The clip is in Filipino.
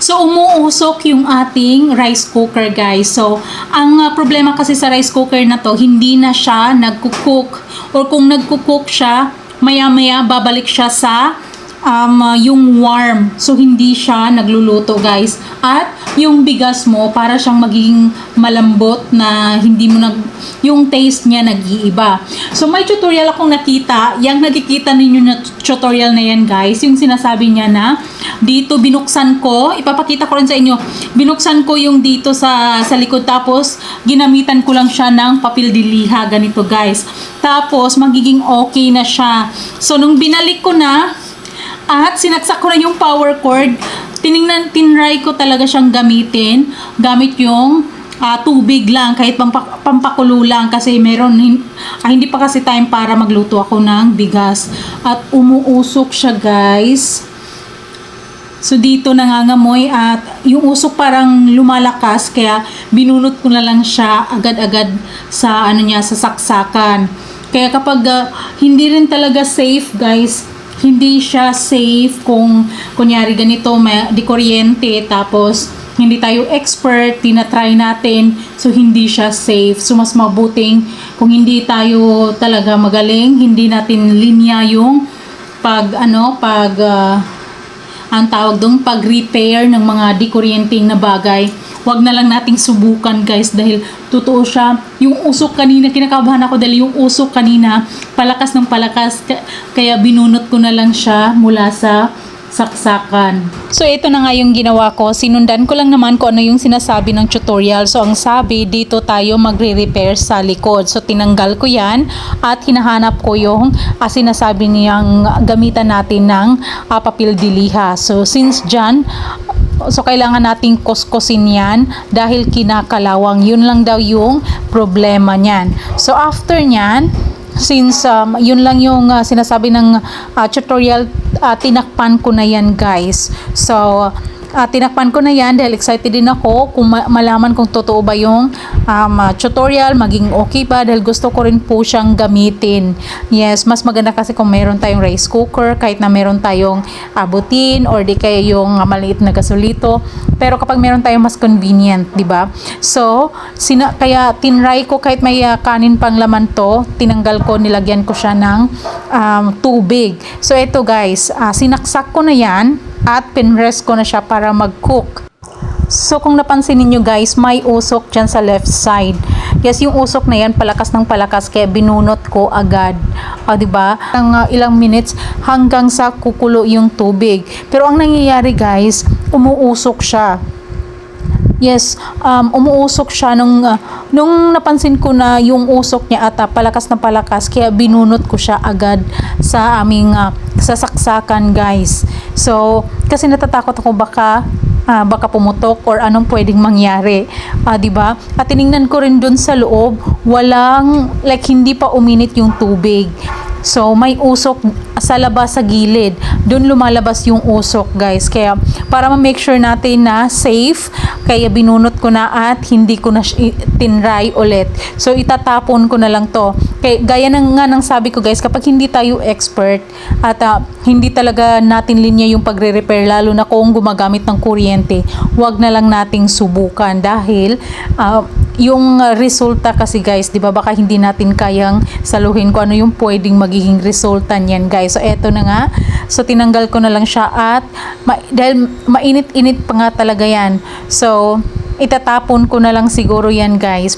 So, umuusok yung ating rice cooker, guys. So, ang problema kasi sa rice cooker na to, hindi na siya nagkukook. Or kung nagkukook siya, maya-maya babalik siya sa yung warm. So, hindi siya nagluluto, guys. At yung bigas mo, para siyang magiging malambot na hindi mo yung taste niya nag-iiba. So, may tutorial akong nakita. Yung nakikita ninyo na tutorial na yan, guys, yung sinasabi niya na dito binuksan ko, ipapakita ko rin sa inyo, binuksan ko yung dito sa likod, tapos ginamitan ko lang siya ng papel de liha, ganito, guys. Tapos, magiging okay na siya. So, nung binalik ko na, at sinaksak ko na yung power cord, tinry ko talaga siyang gamitin, gamit yung tubig lang, kahit pampakulo lang, kasi hindi pa kasi time para magluto ako ng bigas. At umuusok siya, guys. So, dito nangangamoy at yung usok parang lumalakas, kaya binunot ko na lang siya agad-agad sa sa saksakan. Kaya kapag hindi rin talaga safe, guys, hindi siya safe kung kunyari ganito, di kuryente, tapos hindi tayo expert, tinatry natin, so hindi siya safe. So, mas mabuting kung hindi tayo talaga magaling, hindi natin linya yung ang tawag doon, pag-repair ng mga di-kuryenteng na bagay. Wag na lang nating subukan, guys, dahil totoo siya. Yung usok kanina, kinakabahan ako dahil yung usok kanina, palakas ng palakas, kaya binunot ko na lang siya mula sa saksakan. So, ito na nga yung ginawa ko. Sinundan ko lang naman kung ano yung sinasabi ng tutorial. So, ang sabi, dito tayo magre-repair sa likod. So, tinanggal ko yan at hinahanap ko yung sinasabi niyang gamitan natin ng papel de liha. So, since dyan, so kailangan nating kuskusin yan dahil kinakalawang. Yun lang daw yung problema niyan. So, after nyan, since yun lang yung sinasabi ng tutorial, tinakpan ko na yan, guys. So, tinakpan ko na yan dahil excited din ako kung malaman kung totoo ba yung tutorial, maging okay ba, dahil gusto ko rin po siyang gamitin. Yes, mas maganda kasi kung meron tayong rice cooker, kahit na meron tayong abutin or di kaya yung maliit na gasolito. Pero kapag meron tayong mas convenient, di ba? So, kaya tinry ko kahit may kanin pang laman to, tinanggal ko, nilagyan ko siya ng tubig. So, ito, guys, sinaksak ko na yan at pinrest ko na siya para mag-cook. So, kung napansin niyo, guys, may usok dyan sa left side. Yes, yung usok na yan, palakas ng palakas, kaya binunot ko agad. Diba? Ang ilang minutes hanggang sa kukulo yung tubig. Pero ang nangyayari, guys, umuusok siya. Yes, umuusok siya nung napansin ko na yung usok niya at palakas na palakas, kaya binunot ko siya agad sa aming sasaksakan, guys. So, kasi natatakot ako baka pumutok or anong pwedeng mangyari, 'di ba? At tiningnan ko rin doon sa loob, hindi pa uminit yung tubig. So, may usok sa labas, sa gilid. Doon lumalabas yung usok, guys. Kaya, para ma-make sure natin na safe, kaya binunot ko na at hindi ko na tinry ulit. So, itatapon ko na lang to. Kaya, gaya ng sabi ko, guys, kapag hindi tayo expert at hindi talaga natin linya yung pagre-repair, lalo na kung gumagamit ng kuryente, wag na lang nating subukan dahil yung resulta kasi, guys, di ba, baka hindi natin kayang saluhin kung ano yung pwedeng magiging resulta niyan, guys. So, eto na nga. So, tinanggal ko na lang siya at dahil mainit-init pa nga talaga yan. So, itatapon ko na lang siguro yan, guys.